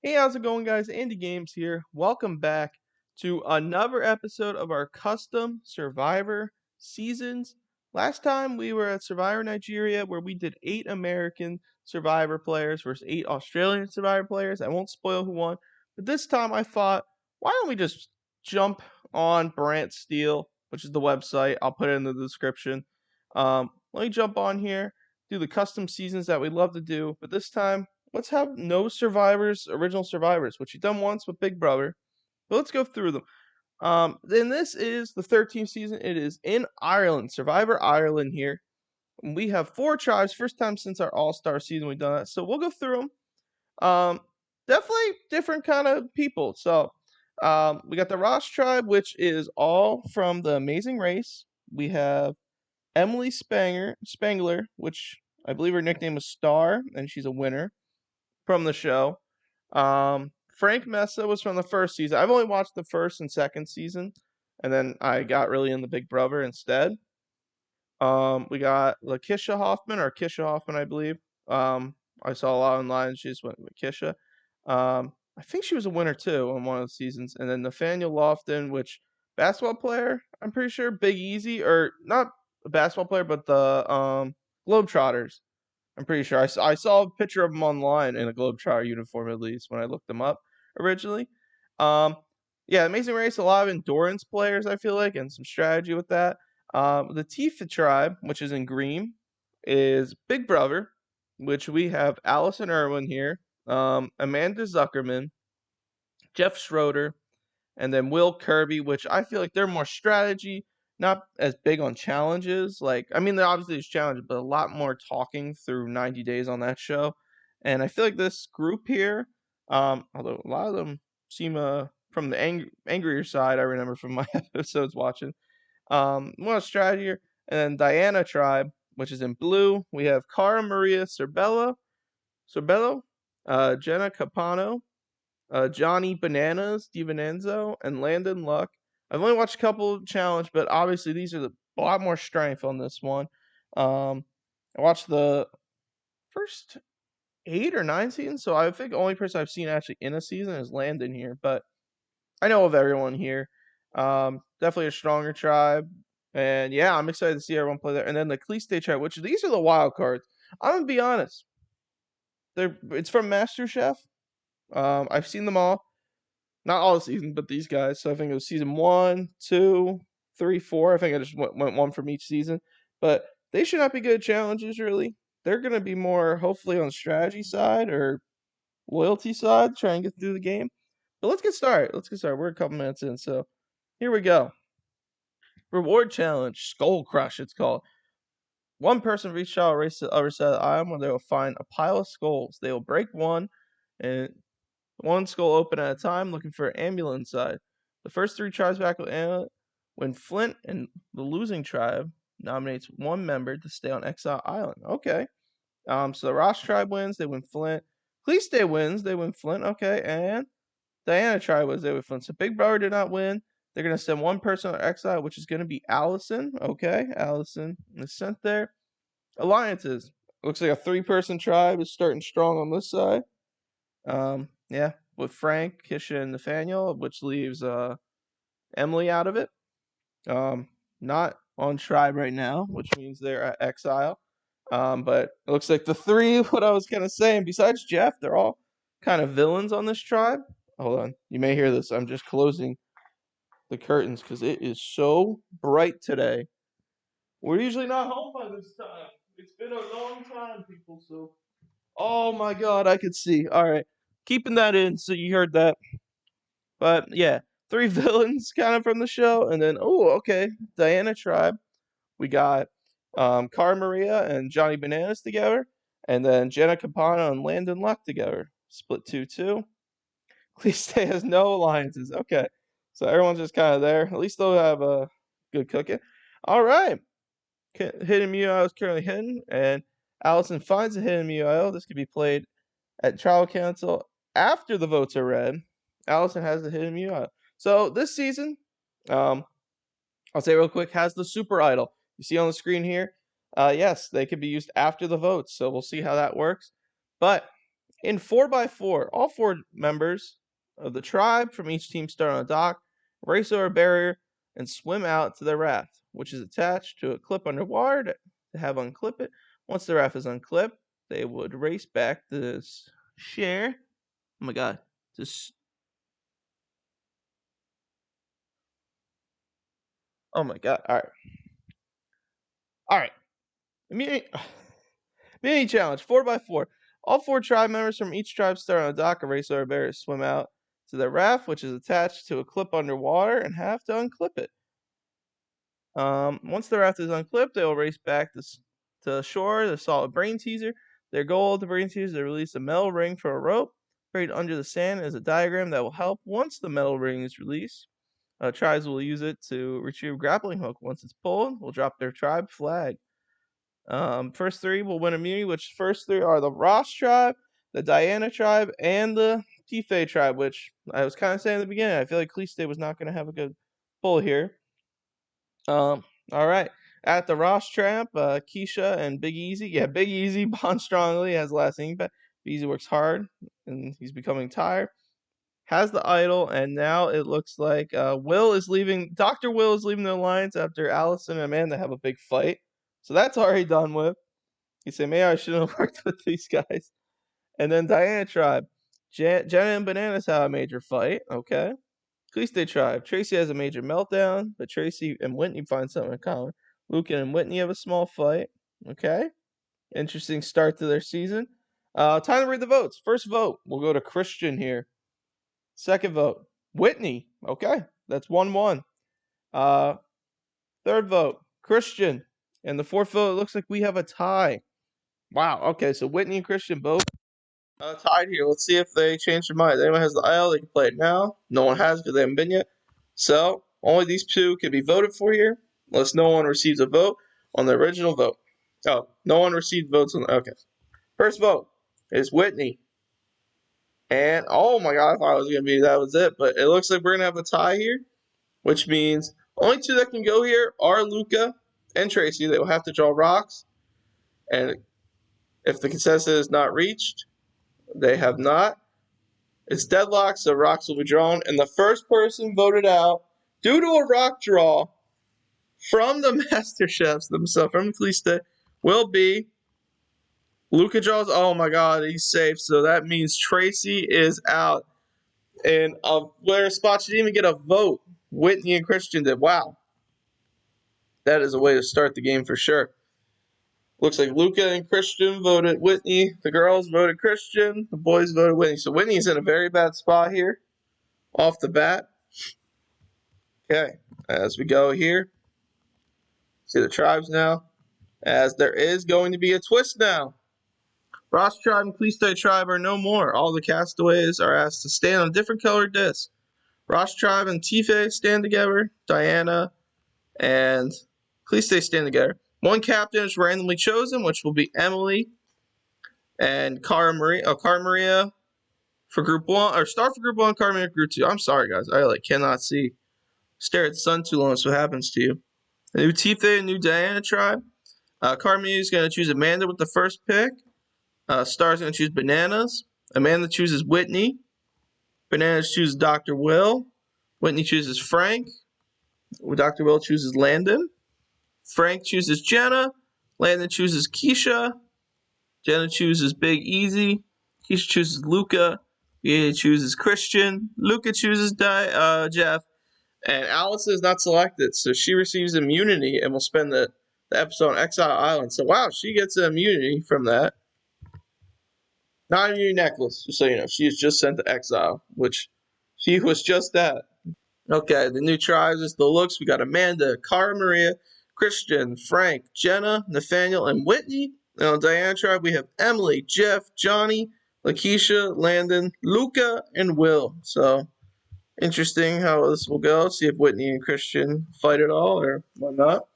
Hey, how's it going, guys? Andy Games here. Welcome back to another episode of our custom Survivor seasons. Last time we were at Survivor Nigeria, where we did 8 American Survivor players versus 8 Australian Survivor players. I won't spoil who won, but this time I thought, why don't we just jump on Brant Steel, which is the website. I'll put it in the description. Let me jump on here, do the custom seasons that we love to do, but this time let's have no survivors, original survivors, which you've done once with Big Brother. But let's go through them. Then this is the 13th season. It is in Ireland, Survivor Ireland here. We have 4 tribes, first time since our All-Star season we've done that. So we'll go through them. Definitely different kind of people. So we got the Ross tribe, which is all from the Amazing Race. We have Emily Spangler, which I believe her nickname is Star, and she's a winner from the show. Frank Mesa was from the first season. I've only watched the first and second season, and then I got really into Big Brother instead. We got Lakeisha Hoffman or Kisha Hoffman, I believe. I saw a lot online. She just went with Kisha. I think she was a winner too on one of the seasons. And then Nathaniel Lofton, which basketball player, I'm pretty sure, Big Easy, or not a basketball player, but the Globetrotters. I'm pretty sure. I saw a picture of him online in a Globetrotter uniform, at least, when I looked him up originally. Um, yeah, Amazing Race, a lot of endurance players, I feel like, and some strategy with that. The Tifa tribe, which is in green, is Big Brother, which we have Allison Irwin here, Amanda Zuckerman, Jeff Schroeder, and then Will Kirby, which I feel like they're more strategy, not as big on challenges. Like, I mean, obviously there's challenges, but a lot more talking through 90 days on that show. And I feel like this group here, although a lot of them seem from the angrier side, I remember from my episodes watching, more strategy here. And then Diana tribe, which is in blue. We have Cara Maria Sorbello, Jenna Capano, Johnny Bananas, DiVincenzo, and Landon Luck. I've only watched a couple of challenge, but obviously these are a lot more strength on this one. I watched the first 8 or 9 seasons, so I think the only person I've seen actually in a season is Landon here, but I know of everyone here. Definitely a stronger tribe. And yeah, I'm excited to see everyone play there. And then the Cleese tribe, which these are the wild cards. I'm gonna be honest. It's from MasterChef. I've seen them all. Not all the seasons, but these guys. So I think it was season 1, 2, 3, 4. I think I just went one from each season. But they should not be good challenges, really. They're going to be more, hopefully, on the strategy side or loyalty side, try and get through the game. But let's get started. We're a couple minutes in, so here we go. Reward challenge, Skull Crush, it's called. One person for each child will race to the other side of the island where they will find a pile of skulls. They will break and one skull open at a time, looking for an ambulance side. The first 3 tribes back will ambulance when Flint and the losing tribe nominates one member to stay on Exile Island. Okay. So the Ross tribe wins, they win Flint. Cleese wins, they win Flint. Okay, and Diana tribe wins, they win Flint. So Big Brother did not win. They're gonna send one person on Exile, which is gonna be Allison. Okay, Allison is sent there. Alliances. Looks like a 3-person tribe is starting strong on this side. Yeah, with Frank, Kisha, and Nathaniel, which leaves Emily out of it. Not on tribe right now, which means they're at exile. But it looks like the 3, what I was kind of saying, besides Jeff, they're all kind of villains on this tribe. Hold on, you may hear this. I'm just closing the curtains because it is so bright today. We're usually not home by this time. It's been a long time, people. So, oh my God, I could see. All right, keeping that in. So you heard that. But yeah, 3 villains kind of from the show, and then okay, Diana tribe. We got Cara Maria and Johnny Bananas together, and then Jenna Campana and Landon Luck together. Split 2-2. Cleese has no alliances. Okay, so everyone's just kind of there. At least they'll have a good cooking. All right, hidden Mew is currently hidden, and Allison finds a hidden Mew. This could be played at trial council after the votes are read. Allison has the hidden Mew. So this season, I'll say real quick, has the super idol. You see on the screen here? Yes, they could be used after the votes, so we'll see how that works. But In 4x4, all 4 members of the tribe from each team start on a dock, race over a barrier, and swim out to their raft, which is attached to a clip underwater to have unclip it. Once the raft is unclipped, they would race back to share. Oh my god. Oh my god. Alright. Immunity challenge, 4x4. All 4 tribe members from each tribe start on a dock and race over a barrier to swim out to their raft, which is attached to a clip underwater, and have to unclip it. Once the raft is unclipped, they will race back to shore to solve a brain teaser. Their goal of the brain teaser is to release a metal ring from a rope. Buried under the sand is a diagram that will help once the metal ring is released. Tribes will use it to retrieve a grappling hook. Once it's pulled, will drop their tribe flag. First 3 will win immunity, which first 3 are the Ross tribe, the Diana tribe, and the Tife tribe, which I was kind of saying at the beginning. I feel like Cleese was not going to have a good pull here. All right. At the Ross Trap, Keisha and Big Easy. Yeah, Big Easy bonds strongly, has lasting impact. Big Easy works hard, and he's becoming tired. Has the idol, and now it looks like Will is leaving. Dr. Will is leaving the alliance after Allison and Amanda have a big fight. So that's already done with. He said, maybe I shouldn't have worked with these guys. And then Diana Tribe. Jenna and Bananas have a major fight. Okay. Cleese tribe. Tracy has a major meltdown, but Tracy and Whitney find something in common. Luca and Whitney have a small fight. Okay. Interesting start to their season. Time to read the votes. First vote, we'll go to Christian here. Second vote, Whitney. Okay. That's 1-1. Third vote, Christian. And the fourth vote, it looks like we have a tie. Wow. Okay, so Whitney and Christian both tied here. Let's see if they change their mind. Anyone has the aisle, they can play it now. No one has because they haven't been yet. So only these 2 can be voted for here, unless no one receives a vote on the original vote. Oh, no one received votes on the, okay. First vote is Whitney. And oh my god, I thought it was gonna be that was it, but it looks like we're gonna have a tie here, which means only 2 that can go here are Luca and Tracy. They will have to draw rocks. And if the consensus is not reached, they have not. It's deadlocked, so rocks will be drawn. And the first person voted out due to a rock draw from the Master Chefs themselves, from Cleese, will be Luca draws. Oh my god, he's safe. So that means Tracy is out. And where Spot should even get a vote. Whitney and Christian did. Wow. That is a way to start the game for sure. Looks like Luca and Christian voted Whitney. The girls voted Christian. The boys voted Whitney. So Whitney's in a very bad spot here off the bat. Okay, as we go here, see the tribes now, as there is going to be a twist now. Ross tribe and Cleese tribe are no more. All the castaways are asked to stand on a different colored disc. Ross tribe and Tife stand together. Diana and Cleese stand together. One captain is randomly chosen, which will be Emily and Cara Maria for group 1, or star for group 1, Cara Maria for group 2. I'm sorry, guys. I cannot see. Stare at the sun too long. That's what happens to you. A new Tife and new Diana tribe. Cara Maria is going to choose Amanda with the first pick. Star's going to choose Bananas. Amanda chooses Whitney. Bananas chooses Dr. Will. Whitney chooses Frank. Dr. Will chooses Landon. Frank chooses Jenna. Landon chooses Keisha. Jenna chooses Big Easy. Keisha chooses Luca. He chooses Christian. Luca chooses Jeff. And Allison is not selected, so she receives immunity and will spend the episode on Exile Island. So, wow, she gets an immunity from that. Not a immunity necklace, just so you know. She is just sent to exile, which she was just that. Okay, the new tribes is the looks. We got Amanda, Cara Maria, Christian, Frank, Jenna, Nathaniel, and Whitney. And on Diana tribe, we have Emily, Jeff, Johnny, Lakeisha, Landon, Luca, and Will. So, interesting how this will go. See if Whitney and Christian fight at all or whatnot.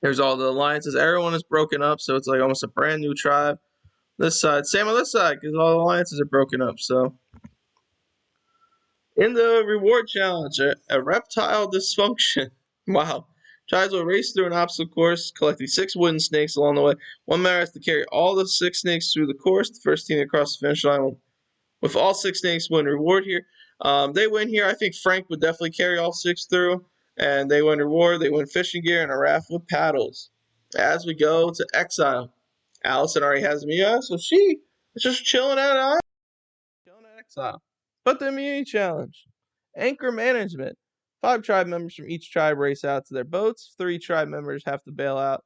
There's all the alliances. Everyone is broken up, so it's like almost a brand new tribe. This side, same on this side, because all the alliances are broken up. So, in the reward challenge, a reptile dysfunction. Wow. Tribes will race through an obstacle course, collecting 6 wooden snakes along the way. One member has to carry all the 6 snakes through the course. The first team to cross the finish line will, with all 6 snakes, win reward here. They win here. I think Frank would definitely carry all 6 through, and they win reward. They win fishing gear and a raft with paddles. As we go to Exile, Allison already has Mia, so she is just chilling out. Chilling at Exile. But the immunity challenge. Anchor management. 5 tribe members from each tribe race out to their boats. 3 tribe members have to bail out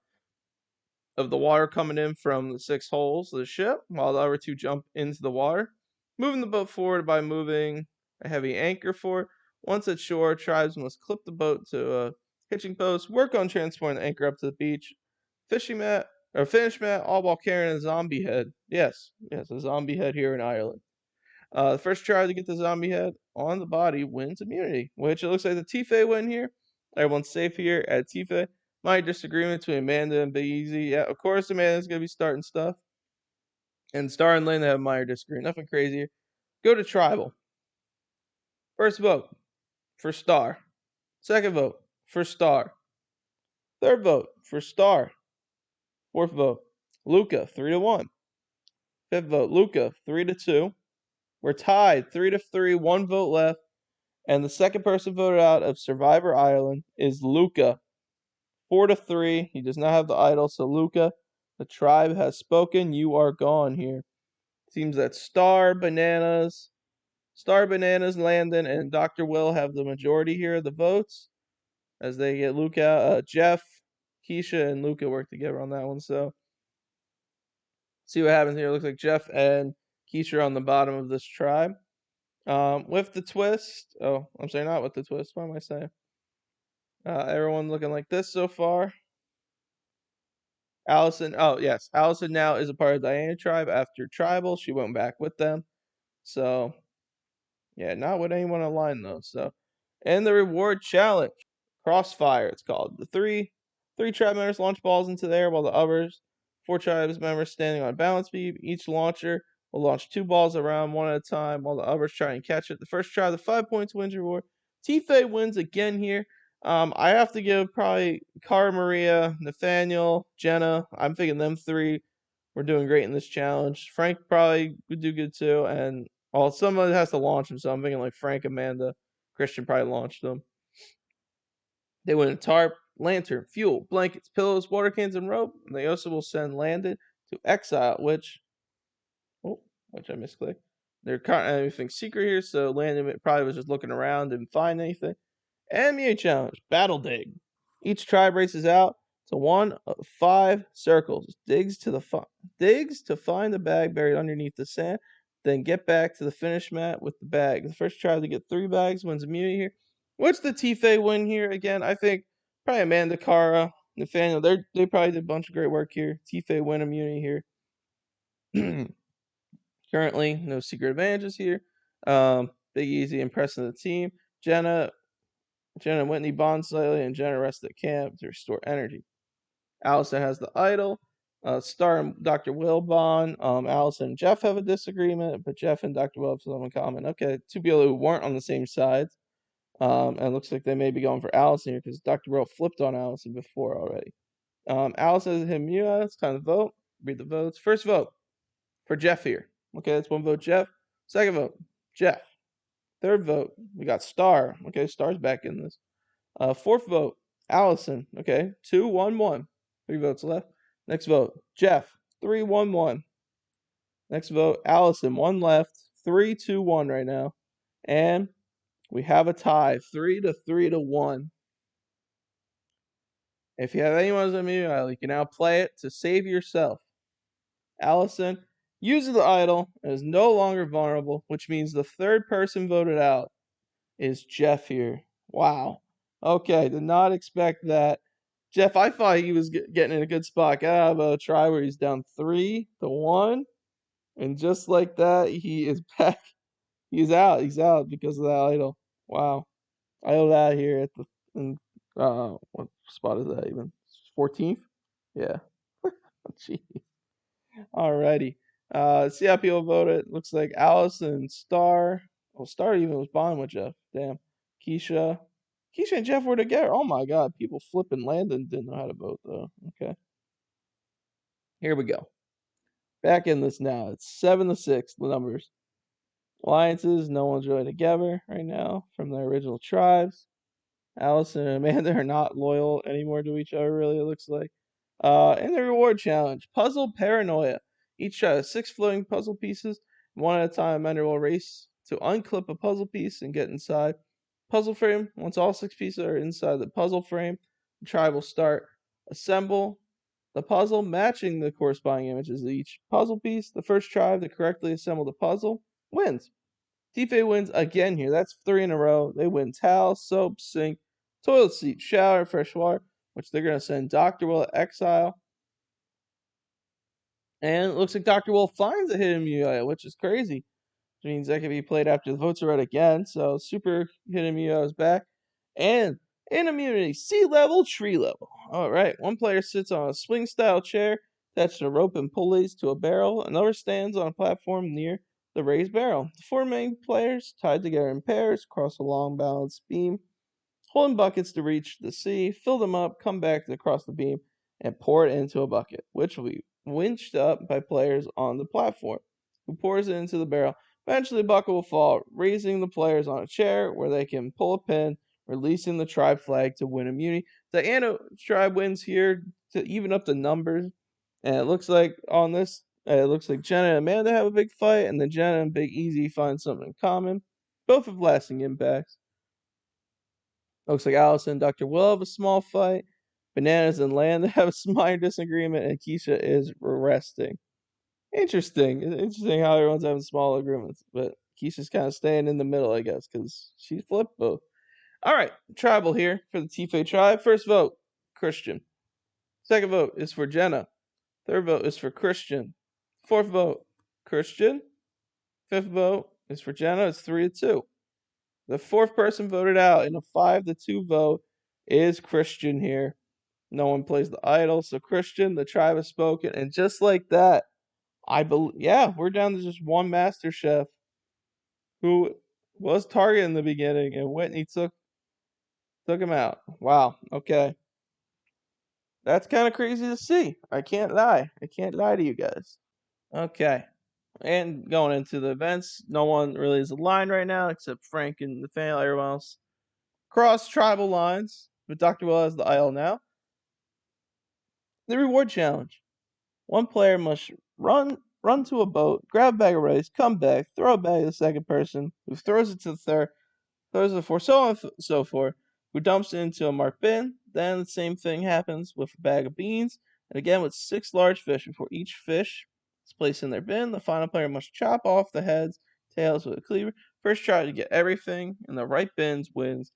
of the water coming in from the 6 holes of the ship, while the other 2 jump into the water. Moving the boat forward by moving a heavy anchor forward. Once at shore, tribes must clip the boat to a hitching post, work on transporting the anchor up to the beach. Fishing mat, or finish mat, all while carrying a zombie head. Yes, a zombie head here in Ireland. The first tribe to get the zombie head on the body wins immunity, which it looks like the Tife win here. Everyone's safe here at Tife. My disagreement between Amanda and Big Easy. Yeah, of course Amanda's going to be starting stuff. And Star and Lane have minor disagreement. Nothing crazy. Go to Tribal. First vote for Star. Second vote for Star. Third vote for Star. Fourth vote, Luca, 3-1. Fifth vote, Luca, 3-2. We're tied, 3-3, 1 vote left. And the second person voted out of Survivor Ireland is Luca, 4-3. He does not have the idol, so Luca, the tribe has spoken. You are gone here. Seems that Star, Bananas, Landon, and Dr. Will have the majority here of the votes as they get Luca. Jeff, Keisha, and Luca work together on that one. So see what happens here. It looks like Jeff and Keisha are on the bottom of this tribe. With the twist. Oh, I'm sorry, not with the twist. What am I saying? Everyone looking like this so far. Allison. Oh, yes. Allison now is a part of Diana tribe after Tribal. She went back with them. So, yeah, not with anyone online, though. So, and the reward challenge. Crossfire, it's called. The three tribe members launch balls into the air while the others, 4 tribes members standing on balance beam. Each launcher will launch 2 balls around one at a time while the others try and catch it. The first try, the 5 points wins reward. Tife wins again here. I have to give probably Cara Maria, Nathaniel, Jenna. I'm thinking them 3 were doing great in this challenge. Frank probably would do good too. And someone has to launch him, so I'm thinking like Frank, Amanda, Christian probably launched them. They win a tarp, lantern, fuel, blankets, pillows, water cans, and rope. And they also will send Landon to exile, which I misclicked. They're kind of anything secret here, so Landon probably was just looking around and find anything. NBA challenge, battle dig. Each tribe races out to one of 5 circles. Digs to find the bag buried underneath the sand. Then get back to the finish mat with the bag. The first tribe to get 3 bags wins immunity here. What's the Tife win here again? I think probably Amanda, Cara, Nathaniel. They probably did a bunch of great work here. Tife win immunity here. Currently, no secret advantages here. Big Easy impressing the team. Jenna and Whitney bond slightly, and Jenna rests at camp to restore energy. Allison has the idol. Star and Dr. Will bond. Allison and Jeff have a disagreement, but Jeff and Dr. Will have something in common. Okay, 2 people who weren't on the same sides. And it looks like they may be going for Allison here because Dr. Will flipped on Allison before already. Allison has him Mia. It's time to vote. Read the votes. First vote for Jeff here. Okay, that's 1 vote, Jeff. Second vote, Jeff. Third vote, we got Star. Okay, Star's back in this. Fourth vote, Allison. Okay, 2-1-1. 3 votes left. Next vote, Jeff. 3-1-1. Next vote, Allison. 1 left. 3-2-1 right now. And we have a tie, 3-3-1. If you have anyone's immunity, you can now play it to save yourself. Allison uses the idol and is no longer vulnerable, which means the third person voted out is Jeff here. Wow. Okay, did not expect that. Jeff, I thought he was getting in a good spot. Got out of a try where he's down 3-1. And just like that, he is back. He's out. He's out because of that idol. Wow. Idol that here at what spot is that even? 14th? Yeah. Jeez. Alrighty. See how people voted. Looks like Allison, Star. Well, Star even was bonding with Jeff. Damn. Keisha, Keisha and Jeff were together. Oh my God, people flipping Landon didn't know how to vote though. Okay, here we go. Back in this now. It's 7-6. The numbers. Alliances. No one's really together right now from their original tribes. Allison and Amanda are not loyal anymore to each other. Really, it looks like. In the reward challenge, puzzle paranoia. Each try has 6 floating puzzle pieces. One at a time, Amanda will race to unclip a puzzle piece and get inside puzzle frame. Once all 6 pieces are inside the puzzle frame, the tribe will start assemble the puzzle matching the corresponding images of each puzzle piece. The first tribe to correctly assemble the puzzle wins. Tife wins again here. That's 3 in a row. They win towel, soap, sink, toilet seat, shower, fresh water, which they're going to send Dr. Will exile. And it looks like Dr. Will finds a hidden Muyo, which is crazy. Which means that can be played after the votes are read again. So super hidden Muyo is back. And in immunity, sea level, tree level. All right. One player sits on a swing style chair attached to a rope and pulleys to a barrel. Another stands on a platform near the raised barrel. The 4 main players, tied together in pairs, cross a long balanced beam, holding buckets to reach the sea, fill them up, come back across the beam, and pour it into a bucket, which will be winched up by players on the platform, who pours it into the barrel. Eventually, the bucket will fall, raising the players on a chair where they can pull a pin, releasing the tribe flag to win immunity. The Anna tribe wins here to even up the numbers, and it looks like on this, it looks like Jenna and Amanda have a big fight, and then Jenna and Big Easy find something in common. Both have lasting impacts. Looks like Allison and Dr. Will have a small fight. Bananas and Land have a minor disagreement, and Keisha is resting. Interesting. Interesting how everyone's having small agreements, but Keisha's kind of staying in the middle, I guess, because she flipped both. All right, tribal here for the Tife tribe. First vote, Christian. Second vote is for Jenna. Third vote is for Christian. Fourth vote, Christian. Fifth vote is for Jenna. It's 3-2. The fourth person voted out in a 5-2 vote is Christian here. No one plays the idol, so Christian, the tribe has spoken, and just like that, we're down to just one Master Chef who was Target in the beginning, and Whitney took him out. Wow. Okay, that's kind of crazy to see. I can't lie. I can't lie to you guys. Okay. And going into the events, no one really is aligned right now except Frank and Nathaniel. Everyone else cross tribal lines, but Dr. Will has the idol now. The reward challenge. One player must run to a boat, grab a bag of rice, come back, throw a bag to the second person, who throws it to the third, throws it to the fourth, so on and so forth, who dumps it into a marked bin. Then the same thing happens with a bag of beans, and again with 6 large fish. Before each fish is placed in their bin, the final player must chop off the heads, tails with a cleaver. First try to get everything in the right bins wins.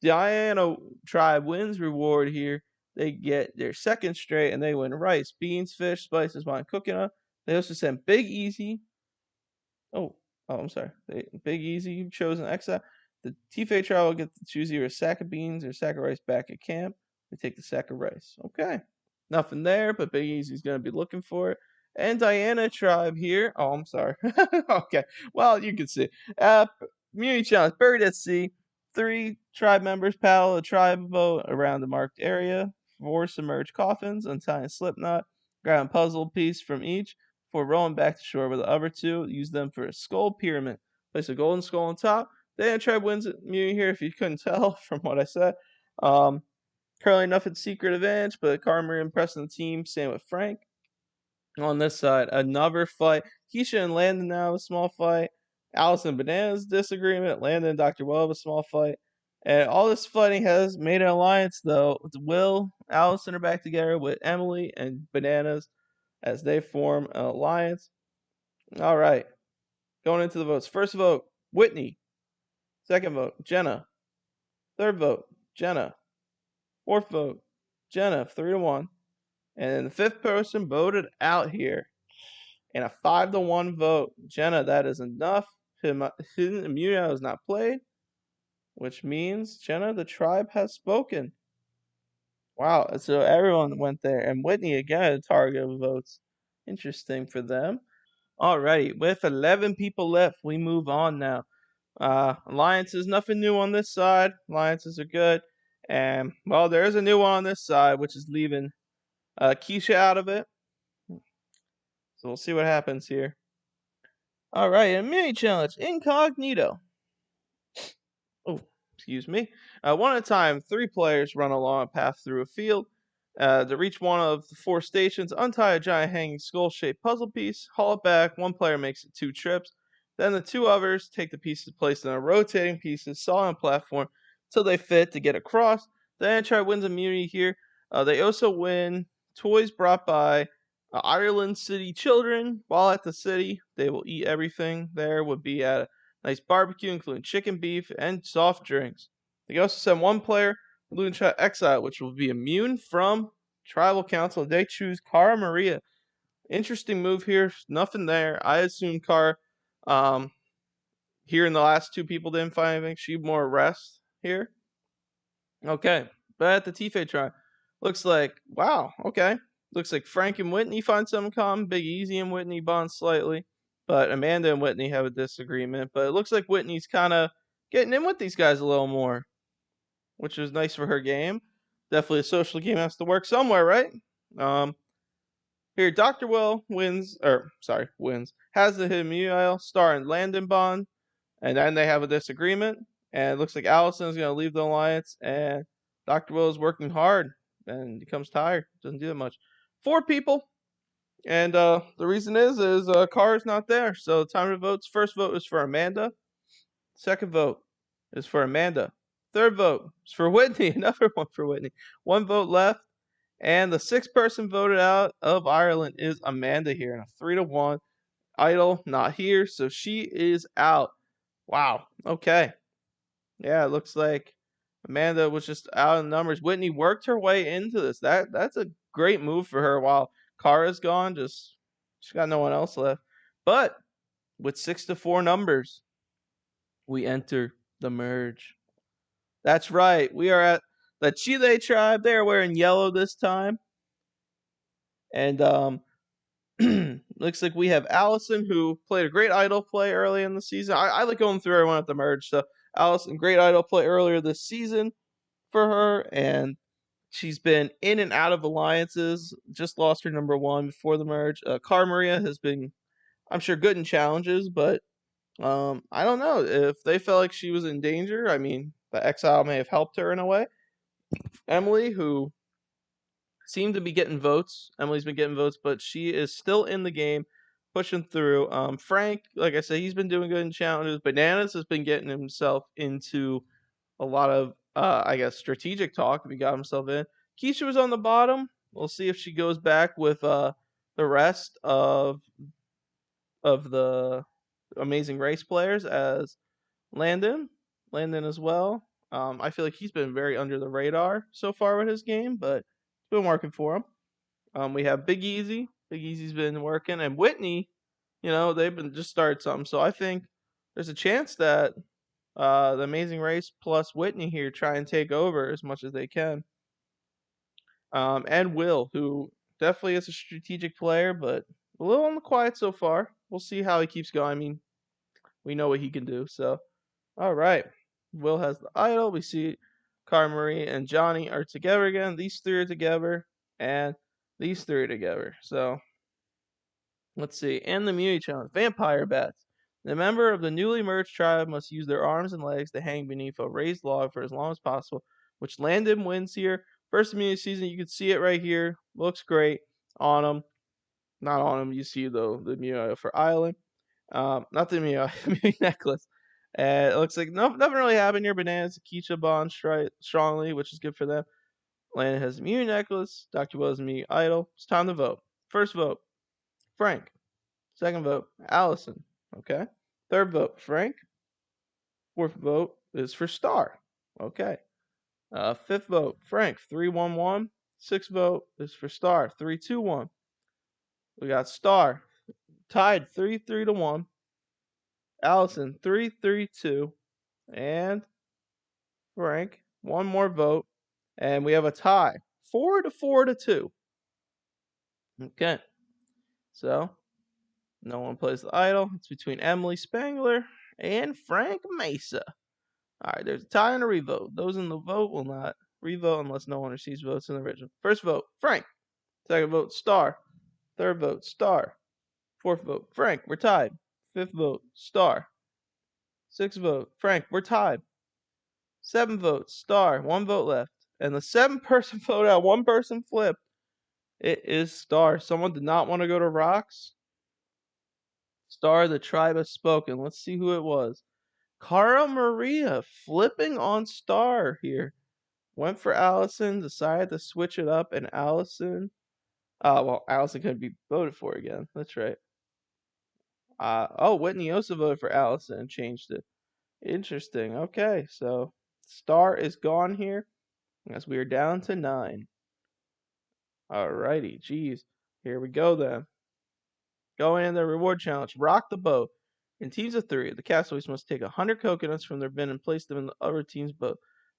Diana tribe wins reward here. They get their second straight, and they win rice, beans, fish, spices, wine, coconut. They also sent Big Easy. I'm sorry. Big Easy chosen exile. The Tife tribe will get to choose either a sack of beans or a sack of rice back at camp. They take the sack of rice. Okay. Nothing there, but Big Easy's going to be looking for it. And Diana tribe here. Oh, I'm sorry. Okay. Well, you can see. Community challenge. Buried at sea. 3 tribe members paddle a tribe boat around the marked area. 4 submerged coffins, untie a slip knot, grab a puzzle piece from each before rowing back to shore with the other 2. Use them for a skull pyramid. Place a golden skull on top. The tribe wins immunity here if you couldn't tell from what I said. Currently nothing secret advantage, but Carmer impressing the team. Same with Frank. On this side, another fight. Keisha and Landon now have a small fight. Allison and Bananas disagreement. Landon and Dr. Will have a small fight. And all this fighting has made an alliance, though. Will, Allison are back together with Emily and Bananas as they form an alliance. All right. Going into the votes. First vote, Whitney. Second vote, Jenna. Third vote, Jenna. Fourth vote, Jenna, 3-1. And the fifth person voted out here. In a 5-1 vote, Jenna, that is enough. Hidden immunity is not played, which means Jenna, the tribe has spoken. Wow, so everyone went there. And Whitney, again, a target of votes. Interesting for them. Alrighty, with 11 people left, we move on now Alliances, nothing new on this side. Alliances are good. And, well, there is a new one on this side, which is leaving Keisha out of it. So we'll see what happens here. All right, a mini challenge, Incognito. Oh, excuse me. One at a time, 3 players run along a path through a field. To reach one of the 4 stations, untie a giant hanging skull-shaped puzzle piece, haul it back. One player makes it 2 trips. Then the 2 others take the pieces placed in a rotating pieces saw on a platform till they fit to get across. The Anchar wins immunity here. They also win toys brought by Ireland City children. While at the city, they will eat everything there. Would be at a nice barbecue, including chicken, beef, and soft drinks. They also send 1 player Lucha Exile, which will be immune from Tribal Council. They choose Cara Maria. Interesting move here. Nothing there. I assume Cara, here in the last 2 people didn't find anything. She more rest here. Okay. But at the Tifa try, looks like, wow, okay. Looks like Frank and Whitney find some in common. Big Easy and Whitney bond slightly. But Amanda and Whitney have a disagreement. But it looks like Whitney's kind of getting in with these guys a little more, which is nice for her game. Definitely a social game has to work somewhere, right? Here, Dr. Will wins, has the Himui Star and Landon bond, and then they have a disagreement, and it looks like Allison is going to leave the alliance, and Dr. Will is working hard, and becomes tired, doesn't do that much. 4 people, and the reason is Carr's not there, so time to vote. First vote is for Amanda, second vote is for Amanda, third vote is for Whitney, another one for Whitney. 1 vote left. And the 6th person voted out of Ireland is Amanda here in a 3-1. Idol not here, so she is out. Wow. Okay. Yeah, it looks like Amanda was just out in numbers. Whitney worked her way into this. That's a great move for her. While Kara's gone, she got no one else left. But with 6-4 numbers, we enter the merge. That's right. We are at the Chile tribe. They are wearing yellow this time. And looks like we have Allison, who played a great idol play early in the season. I like going through everyone at the merge. So Allison, great idol play earlier this season for her, and she's been in and out of alliances. Just lost her number 1 before the merge. Cara Maria has been, I'm sure, good in challenges, but I don't know if they felt like she was in danger. I mean, the exile may have helped her in a way. Emily, who seemed to be getting votes. Emily's been getting votes, but she is still in the game, pushing through. Frank, like I said, he's been doing good in challenges. Bananas has been getting himself into a lot of, I guess, strategic talk if he got himself in. Keisha was on the bottom. We'll see if she goes back with the rest of the Amazing Race players as Landon as well. I feel like he's been very under the radar so far with his game, but it's been working for him. We have Big Easy. Big Easy's been working, and Whitney. They've been just started something. So I think there's a chance that the Amazing Race plus Whitney here try and take over as much as they can. And Will, who definitely is a strategic player, but a little on the quiet so far. We'll see how he keeps going. I mean, we know what he can do. So, all right. Will has the idol. We see Cara Marie and Johnny are together again. These 3 are together, and these 3 are together. So, let's see. And the immunity challenge. Vampire bats. The member of the newly merged tribe must use their arms and legs to hang beneath a raised log for as long as possible, which Landon wins here. First immunity season, you can see it right here. Looks great on him. Not on him. You see the immunity for Island. Not the immunity necklace. It looks like nothing really happened here. Bananas, Keisha bond strongly, which is good for them. Landon has immunity necklace. Dr. Will has immunity idol. It's time to vote. First vote, Frank. Second vote, Allison. Okay. Third vote, Frank. Fourth vote is for Star. Okay. Fifth vote, Frank. 3-1-1. Sixth vote is for Star. 3-2-1. We got Star tied 3-3-1. Allison 3-3-2. And Frank, one more vote. And we have a tie. 4-4-2. Okay. So no one plays the idol. It's between Emily Spangler and Frank Mesa. All right, there's a tie and a revote. Those in the vote will not revote unless no one receives votes in the original. First vote, Frank. Second vote, Star. Third vote, Star. Fourth vote, Frank. We're tied. Fifth vote, Star. Sixth vote, Frank. We're tied. Seven votes, Star. One vote left. And the 7-person vote out. One person flipped. It is Star. Someone did not want to go to Rocks. Star, the tribe has spoken. Let's see who it was. Cara Maria flipping on Star here. Went for Allison, decided to switch it up, and Allison. Allison couldn't be voted for again. That's right. Whitney also voted for Allison and changed it. Interesting. Okay, so Star is gone here as we are down to 9. Alrighty, geez. Here we go then. Going in the reward challenge. Rock the boat. In teams of 3, the castaways must take 100 coconuts from their bin and place them in the other team's boat.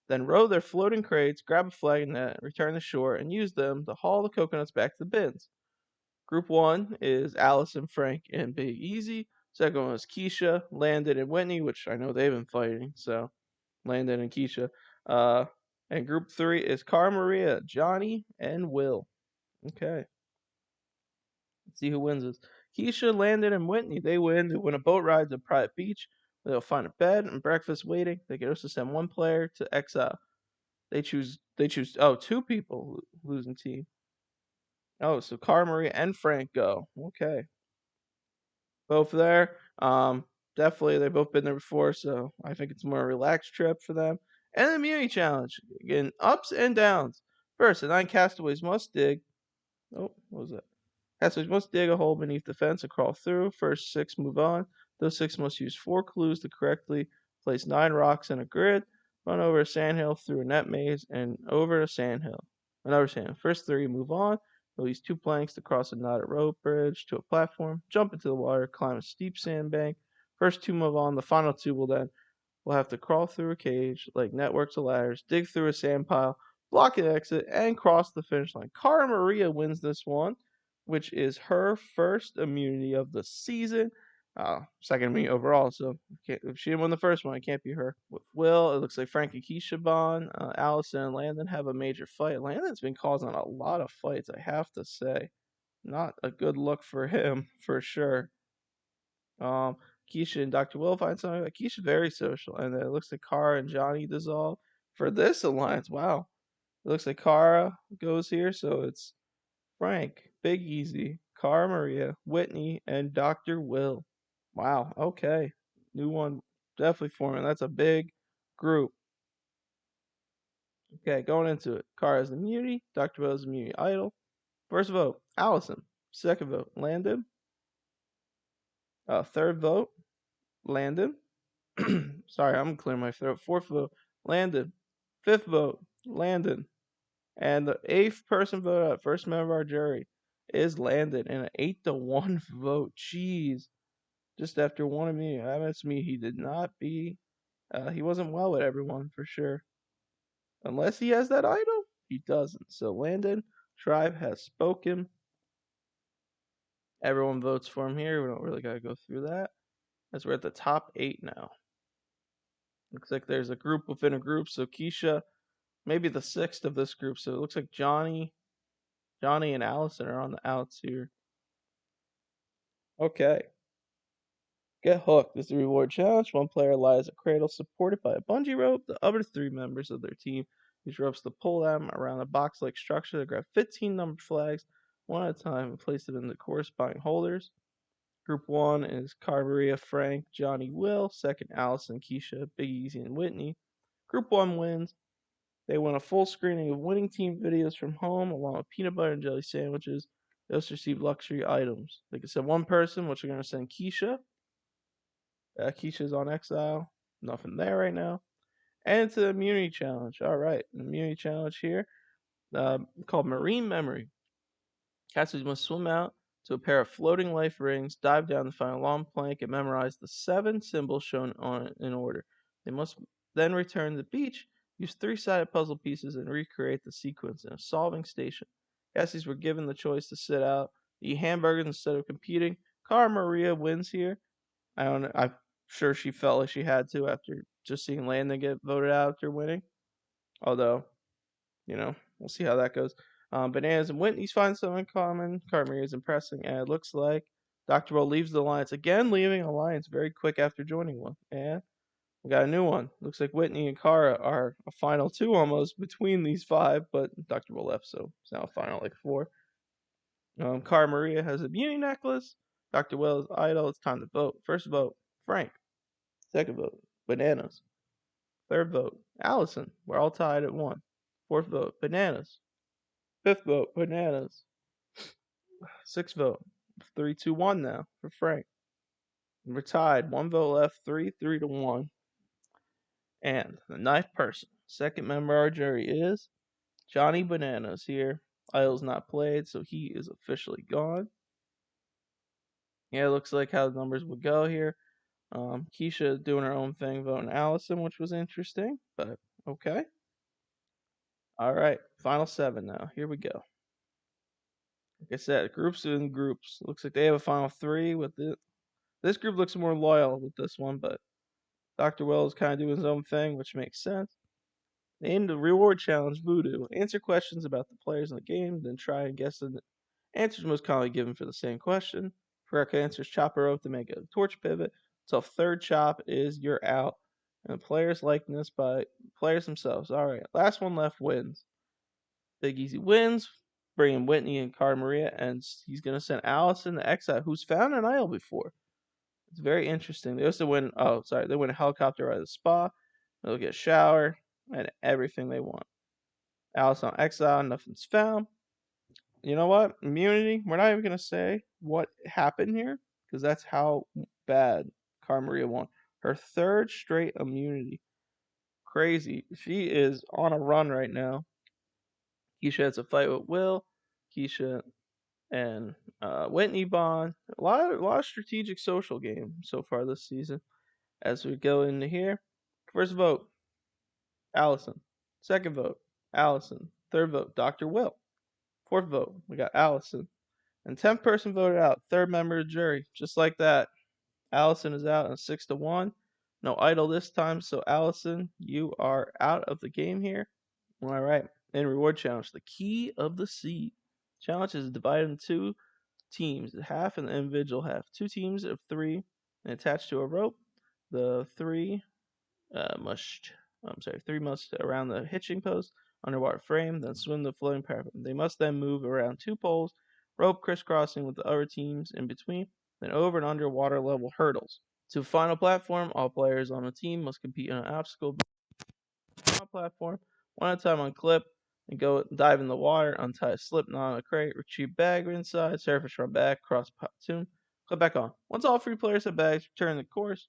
Then row their floating crates, grab a flag and net, return to shore, and use them to haul the coconuts back to the bins. Group 1 is Allison, Frank, and Big Easy. Second one is Keisha, Landon, and Whitney, which I know they've been fighting, so Landon and Keisha. And group 3 is Cara Maria, Johnny, and Will. Okay. Let's see who wins this. Keisha, Landon, and Whitney, they win. They win a boat ride to a private beach. They'll find a bed and breakfast waiting. They can also send one player to exile. They choose 2 people losing team. Oh, so Cara Maria and Frank go. Okay. Both there. Definitely they've both been there before, so I think it's a more relaxed trip for them. And the immunity challenge. Again, ups and downs. First, the 9 castaways must dig. Oh, what was that? Castaways must dig a hole beneath the fence and crawl through. First 6 move on. Those 6 must use 4 clues to correctly place 9 rocks in a grid, run over a sandhill through a net maze, and over a sandhill. Another sandhill. First 3 move on. They'll use 2 planks to cross a knotted rope bridge to a platform, jump into the water, climb a steep sandbank. First 2 move on. The final 2 will have to crawl through a cage, like networks of ladders, dig through a sand pile, block an exit, and cross the finish line. Cara Maria wins this one, which is her first immunity of the season. Second immunity overall, so if she didn't win the first one, it can't be her. With Will, it looks like Frank and Keisha bond. Allison and Landon have a major fight. Landon's been causing a lot of fights, I have to say. Not a good look for him, for sure. Keisha and Dr. Will find something. Like Keisha's very social, and then it looks like Cara and Johnny dissolve for this alliance. Wow, it looks like Cara goes here, so it's Frank, Big Easy, Cara Maria, Whitney, and Dr. Will. Wow, okay, new one definitely forming. That's a big group. Okay, going into it. Cara's immunity, Dr. Will's immunity idol. First vote, Allison. Second vote, Landon. Third vote, Landon. Sorry, I'm clearing my throat. Fourth vote, Landon. Fifth vote, Landon. And the 8th person voted out, first member of our jury, is Landon in an 8-1 vote. Jeez. Just after one of me, that's me. He did not be, he wasn't well with everyone for sure. Unless he has that idol, he doesn't. So Landon, tribe has spoken. Everyone votes for him here. We don't really got to go through that, as we're at the top 8 now. Looks like there's a group within a group. So Keisha, maybe the 6th of this group. So it looks like Johnny and Allison are on the outs here. Okay. Get hooked. This is the reward challenge. One player lies a cradle supported by a bungee rope. The other 3 members of their team use ropes to pull them around a box-like structure to grab 15 numbered flags, one at a time, and place them in the corresponding holders. Group 1 is Cara Maria, Frank, Johnny, Will. Second, Allison, Keisha, Big Easy, and Whitney. Group 1 wins. They win a full screening of winning team videos from home, along with peanut butter and jelly sandwiches. They also receive luxury items. They can send one person, which we're going to send Keisha. Keisha's on exile. Nothing there right now. And it's an immunity challenge. All right, an immunity challenge here called Marine Memory. Castaways must swim out to a pair of floating life rings, dive down to find a long plank, and memorize the 7 symbols shown on it in order. They must then return to the beach, use 3-sided puzzle pieces, and recreate the sequence in a solving station. Castaways were given the choice to sit out, eat hamburgers instead of competing. Cara Maria wins here. I don't know. sure she felt like she had to after just seeing Landon get voted out after winning. Although, we'll see how that goes. Bananas and Whitney's find something in common. Carmaria is impressing, and it looks like Dr. Will leaves the Alliance again, leaving Alliance very quick after joining one. And we got a new one. Looks like Whitney and Kara are a final two almost between these five, but Dr. Will left, so it's now a final like four. Cara Maria has a beauty necklace. Dr. Will is idol. It's time to vote. First vote, Frank. Second vote, Bananas. Third vote, Allison. We're all tied at 1. Fourth vote, Bananas. Fifth vote, Bananas. Sixth vote, 3, 2, 1 now for Frank. We're tied. 1 vote left. 3 to 1. And the ninth person, second member of our jury is Johnny Bananas here. Idol's not played, so he is officially gone. Yeah, it looks like how the numbers would go here. Keisha doing her own thing, voting Allison, which was interesting, but okay. All right, final 7 now. Here we go. Like I said, groups in groups. Looks like they have a final 3 with it. This group looks more loyal with this one, but Dr. Will is kind of doing his own thing, which makes sense. Name the reward challenge Voodoo. Answer questions about the players in the game, then try and guess the answers most commonly given for the same question. Correct answers, chop a rope to make a torch pivot. Until third chop is you're out. And the players likeness by players themselves. All right, last one left wins. Big Easy wins, bringing Whitney and Cara Maria, and he's going to send Allison to exile, who's found an idol before. It's very interesting. They also win, they win a helicopter ride to the spa. They'll get a shower and everything they want. Allison on exile, nothing's found. You know what? Immunity, we're not even going to say what happened here because that's how bad Cara Maria won. Her third straight immunity. Crazy. She is on a run right now. Keisha has a fight with Will. Keisha and Whitney bond. A lot of strategic social game so far this season. As we go into here, first vote, Allison. Second vote, Allison. Third vote, Dr. Will. Fourth vote, we got Allison. And 10th person voted out. Third member of the jury. Just like that. Allison is out in 6 to 1. No idol this time, so Allison, you are out of the game here. All right. And reward challenge. The key of the sea. Challenge is divided into 2 teams. Half and the individual half. 2 teams of 3 and attached to a rope. The 3 must around the hitching post, underwater frame, then swim the floating parapet. They must then move around 2 poles, rope crisscrossing with the other teams in between, then over and under water level hurdles. To final platform, all players on a team must compete on an obstacle platform, one at a time on clip, and go dive in the water, untie a slip knot on a crate, retrieve bag inside, surface from back, cross pontoon, clip back on. Once all 3 players have bags, return the course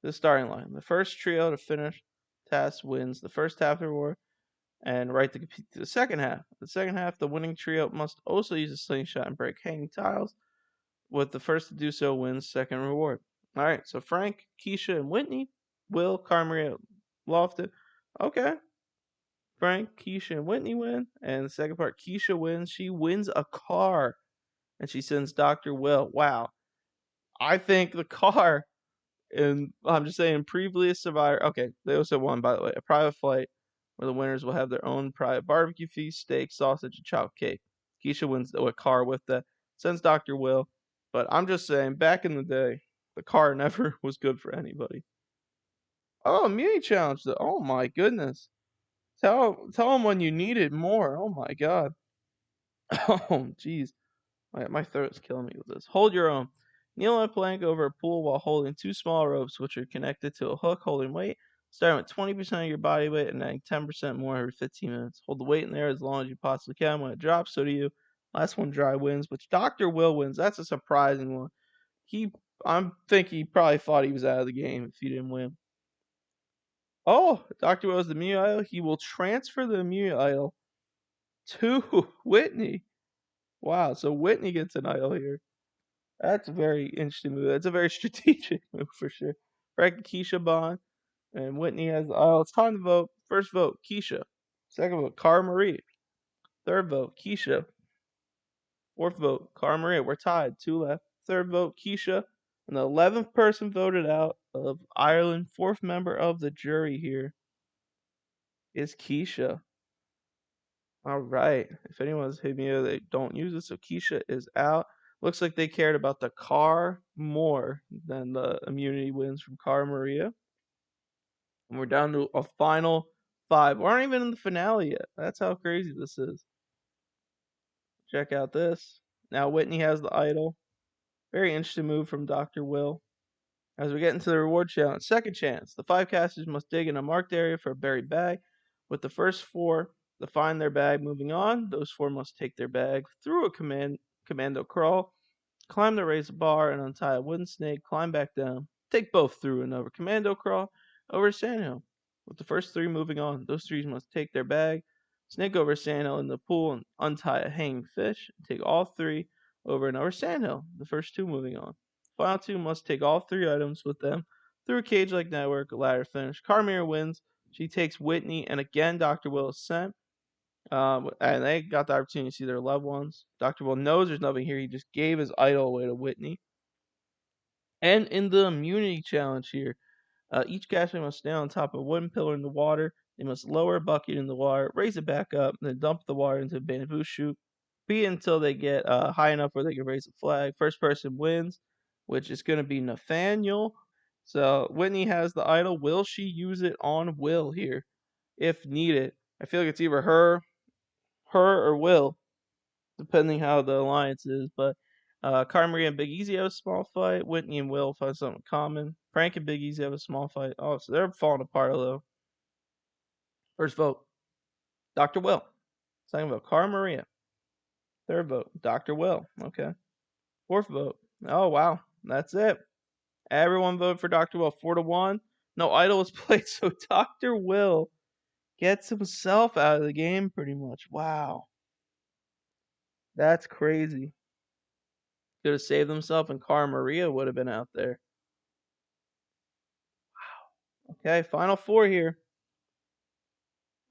to the starting line. The first trio to finish task wins the first half of the reward and right to compete to the second half. The second half, the winning trio must also use a slingshot and break hanging tiles, with the first to do so wins second reward. All right, so Frank, Keisha, and Whitney, Will, Cara Maria, Lofton. Okay. Frank, Keisha, and Whitney win. And the second part, Keisha wins. She wins a car. And she sends Dr. Will. Wow. I think the car, and I'm just saying, previous Survivor. Okay, they also won, by the way, a private flight where the winners will have their own private barbecue feast, steak, sausage, and chocolate cake. Keisha wins a car with that. Sends Dr. Will. But I'm just saying, back in the day, the car never was good for anybody. Oh, immunity challenge. Oh my goodness. Tell them when you need it more. Oh my god. Oh jeez. My throat's killing me with this. Hold your own. Kneel on a plank over a pool while holding 2 small ropes which are connected to a hook holding weight. Starting with 20% of your body weight and adding 10% more every 15 minutes. Hold the weight in there as long as you possibly can. When it drops, so do you. Last one dry wins, which Dr. Will wins. That's a surprising one. I think he probably thought he was out of the game if he didn't win. Oh, Dr. Will is the immunity idol. He will transfer the immunity idol to Whitney. Wow, so Whitney gets an idol here. That's a very interesting move. That's a very strategic move for sure. Frank and Keisha bond, and Whitney has the idol. It's time to vote. First vote, Keisha. Second vote, Cara Marie. Third vote, Keisha. Fourth vote, Cara Marie. We're tied. 2 left. Third vote, Keisha. And the 11th person voted out of Ireland. Fourth member of the jury here is Keisha. All right. If anyone's hit me up, they don't use it. So Keisha is out. Looks like they cared about the car more than the immunity wins from Cara Maria. And we're down to a final 5. We aren't even in the finale yet. That's how crazy this is. Check out this. Now Whitney has the idol. Very interesting move from Dr. Will. As we get into the reward challenge, second chance. The 5 casters must dig in a marked area for a buried bag. With the first 4 to find their bag moving on, those 4 must take their bag through a commando crawl, climb the raised bar and untie a wooden snake, climb back down, take both through another commando crawl over a sandhill. With the first 3 moving on, those 3 must take their bag, snake over a sandhill in the pool and untie a hanging fish, and take all 3 over another sandhill, the first 2 moving on. Final 2 must take all 3 items with them through a cage-like network, a ladder finish. Cara Maria wins. She takes Whitney, and again, Dr. Will is sent. And they got the opportunity to see their loved ones. Dr. Will knows there's nothing here. He just gave his idol away to Whitney. And in the immunity challenge here, each caster must stand on top of a wooden pillar in the water. They must lower a bucket in the water, raise it back up, and then dump the water into a bamboo shoot. Be until they get high enough where they can raise a flag. First person wins, which is going to be Nathaniel. So Whitney has the idol. Will she use it on Will here, if needed? I feel like it's either her or Will, depending how the alliance is. But Cara Maria and Big Easy have a small fight. Whitney and Will find something common. Frank and Big Easy have a small fight. Oh, so they're falling apart a little. First vote, Dr. Will. Second vote, Cara Maria. Third vote, Dr. Will. Okay. Fourth vote. Oh, wow. That's it. Everyone voted for Dr. Will 4-1. No idol was played, so Dr. Will gets himself out of the game pretty much. Wow. That's crazy. Could have saved himself, and Cara Maria would have been out there. Wow. Okay, final 4 here.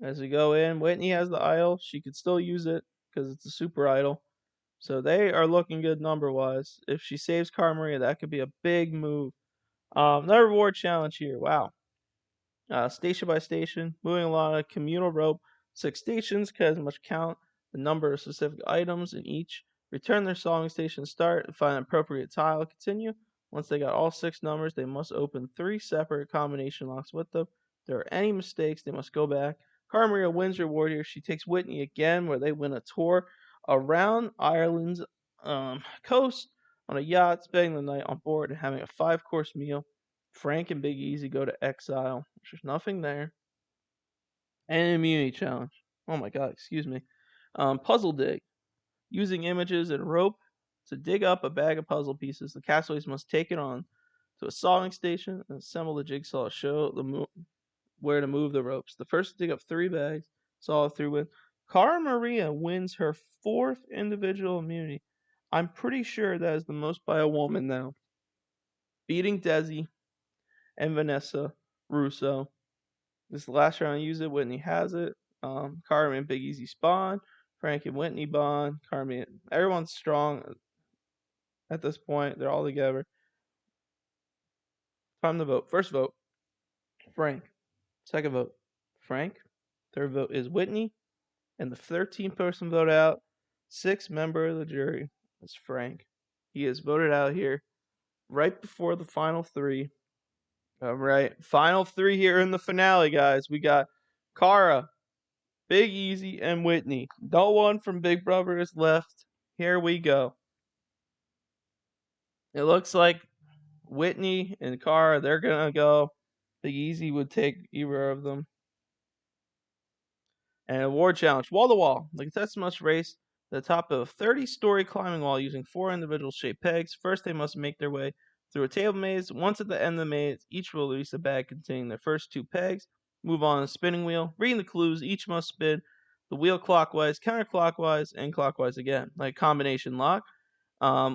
As we go in, Whitney has the idol. She could still use it because it's a super idol. So they are looking good number-wise. If she saves Cara Maria, that could be a big move. Another reward challenge here. Wow. Station by station, moving along a communal rope. 6 stations must count the number of specific items in each. Return their solving station start and find an appropriate tile. Continue. Once they got all 6 numbers, they must open 3 separate combination locks with them. If there are any mistakes, they must go back. Cara Maria wins reward here. She takes Whitney again, where they win a tour around Ireland's coast on a yacht, spending the night on board and having a 5-course meal. Frank and Big Easy go to exile. There's nothing there. And an immunity challenge. Oh my god, excuse me. Puzzle dig. Using images and rope to dig up a bag of puzzle pieces, the castaways must take it on to a solving station and assemble the jigsaw to show where to move the ropes. The first to dig up 3 bags, solve through with. Cara Maria wins her 4th individual immunity. I'm pretty sure that is the most by a woman now. Beating Desi and Vanessa Russo. This last round, I use it. Whitney has it. Cara and Big Easy spawn. Frank and Whitney bond. Carmen. Everyone's strong at this point. They're all together. Time to vote. First vote, Frank. Second vote, Frank. Third vote is Whitney. And the 13th person voted out, 6th member of the jury, is Frank. He is voted out here right before the final 3. All right, final 3 here in the finale, guys. We got Cara, Big Easy, and Whitney. No one from Big Brother is left. Here we go. It looks like Whitney and Cara, they're going to go. Big Easy would take either of them. And award challenge, wall to wall. The contestants must race to the top of a 30-story climbing wall using 4 individual shaped pegs. First, they must make their way through a table maze. Once at the end of the maze, each will release a bag containing their first 2 pegs. Move on a spinning wheel. Reading the clues, each must spin the wheel clockwise, counterclockwise, and clockwise again, like combination lock.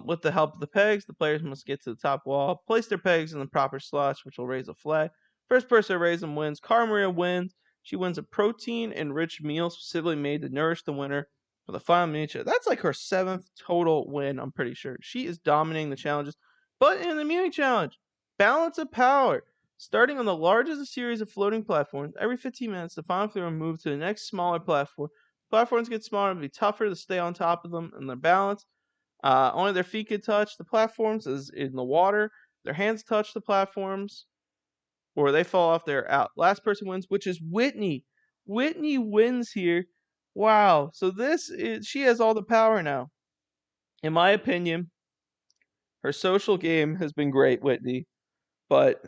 With the help of the pegs, the players must get to the top wall, place their pegs in the proper slots, which will raise a flag. First person to raise them wins. Cara Maria wins. She wins a protein-enriched meal specifically made to nourish the winner for the final miniature. That's like her 7th total win, I'm pretty sure. She is dominating the challenges. But in the immunity challenge, Balance of power. Starting on the largest series of floating platforms, every 15 minutes, the final three will move to the next smaller platform. Platforms get smaller, it'll be tougher to stay on top of them and their balance. Only their feet can touch the platforms as in the water. Their hands touch the platforms, or they fall off, they're out. Last person wins, which is Whitney. Whitney wins here. Wow. So she has all the power now. In my opinion, her social game has been great, Whitney, but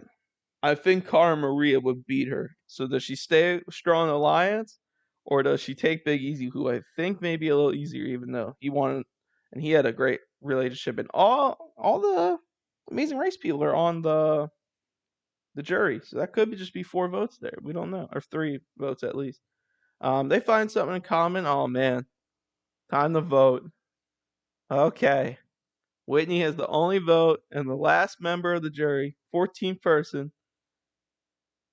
I think Cara Maria would beat her. So does she stay strong alliance, or does she take Big Easy, who I think may be a little easier, even though he won and he had a great relationship, and all the Amazing Race people are on the jury, so that could just be 4 votes there. We don't know, or 3 votes at least. They find something in common. Oh man, time to vote. Okay, Whitney has the only vote, and the last member of the jury, 14th person,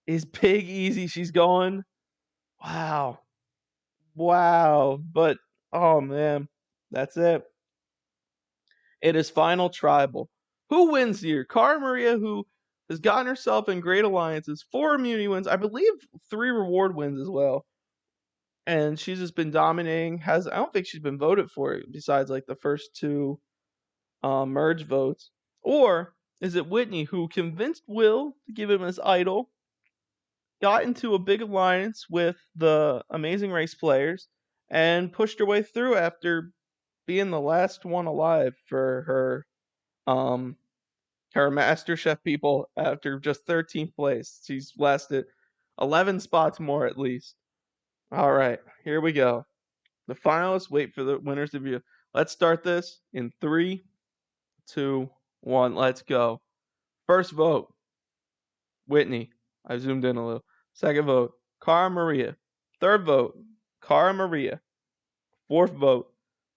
is Big Easy. She's going. Wow. But oh man, that's it. It is final tribal. Who wins here? Cara Maria, who has gotten herself in great alliances, 4 immunity wins, I believe 3 reward wins as well. And she's just been dominating. I don't think she's been voted for it besides like the first 2 merge votes. Or is it Whitney, who convinced Will to give him his idol, got into a big alliance with the Amazing Race players, and pushed her way through after being the last one alive for her MasterChef people after just 13th place. She's lasted 11 spots more at least. All right, here we go. The finalists wait for the winners to view. Let's start this in 3, 2, 1. Let's go. First vote, Whitney. I zoomed in a little. Second vote, Cara Maria. Third vote, Cara Maria. Fourth vote,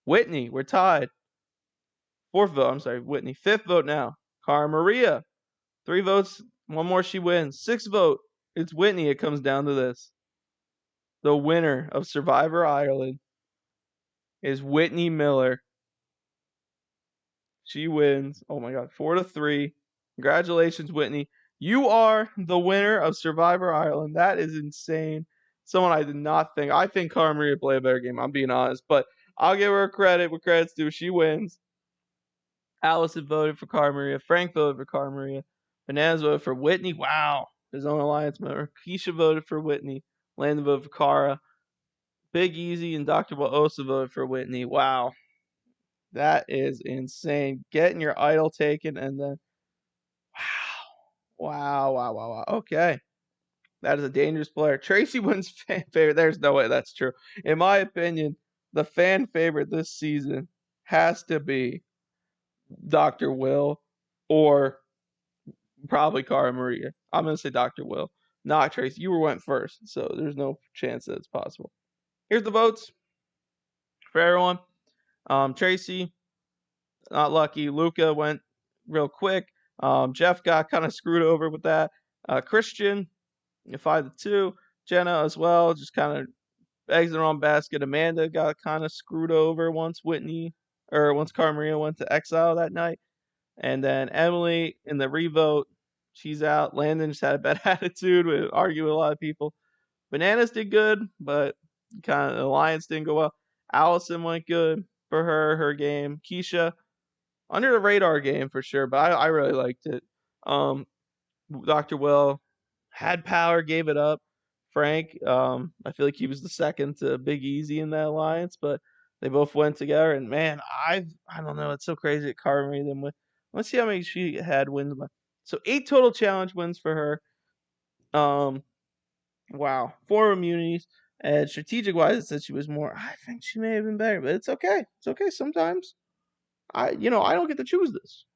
Whitney. We're tied. Fourth vote, I'm sorry, Whitney. Fifth vote now, Cara Maria. 3 votes, 1 more, she wins. Sixth vote, it's Whitney. It comes down to this. The winner of Survivor Ireland is Whitney Miller. She wins. Oh my God, 4-3. Congratulations, Whitney. You are the winner of Survivor Ireland. That is insane. Someone I did not think. I think Cara Maria played a better game, I'm being honest, but I'll give her credit where credit's due. She wins. Allison voted for Cara Maria. Frank voted for Cara Maria. Bananas voted for Whitney. Wow. His own alliance member. Keisha voted for Whitney. Landon voted for Cara. Big Easy and Dr. Will also voted for Whitney. Wow. That is insane. Getting your idol taken and then wow. Okay. That is a dangerous player. Tracy wins fan favorite. There's no way that's true. In my opinion, the fan favorite this season has to be Dr. Will or probably Cara Maria. I'm going to say Dr. Will, not Tracy. You went first, so there's no chance that it's possible. Here's the votes for everyone. Tracy, not lucky. Luca went real quick. Jeff got kind of screwed over with that. Christian, 5-2. Jenna as well, just kind of eggs in the wrong basket. Amanda got kind of screwed over once Cara Maria went to exile that night. And then Emily in the revote, she's out. Landon just had a bad attitude, would argue with a lot of people. Bananas did good, but kind of the alliance didn't go well. Allison went good for her game. Keisha, under the radar game for sure, but I really liked it. Dr. Will had power, gave it up. Frank, I feel like he was the second to Big Easy in that alliance, but they both went together. And man, I don't know, it's so crazy that Cara Maria them with. Let's see how many she had wins. So 8 total challenge wins for her. Wow, 4 immunities. And strategic wise, it said she was more. I think she may have been better, but it's okay. It's okay. Sometimes I don't get to choose this.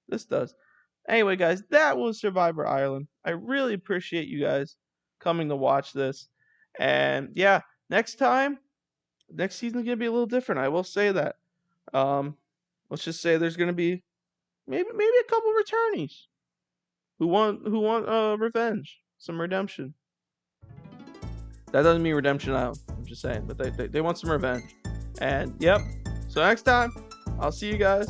This does. Anyway, guys, that was Survivor Ireland. I really appreciate you guys coming to watch this. And yeah, next season's gonna be a little different. I will say that. Let's just say there's gonna be maybe a couple returnees who want revenge, some redemption. That doesn't mean Redemption Island. I'm just saying, but they want some revenge. And yep. So next time, I'll see you guys.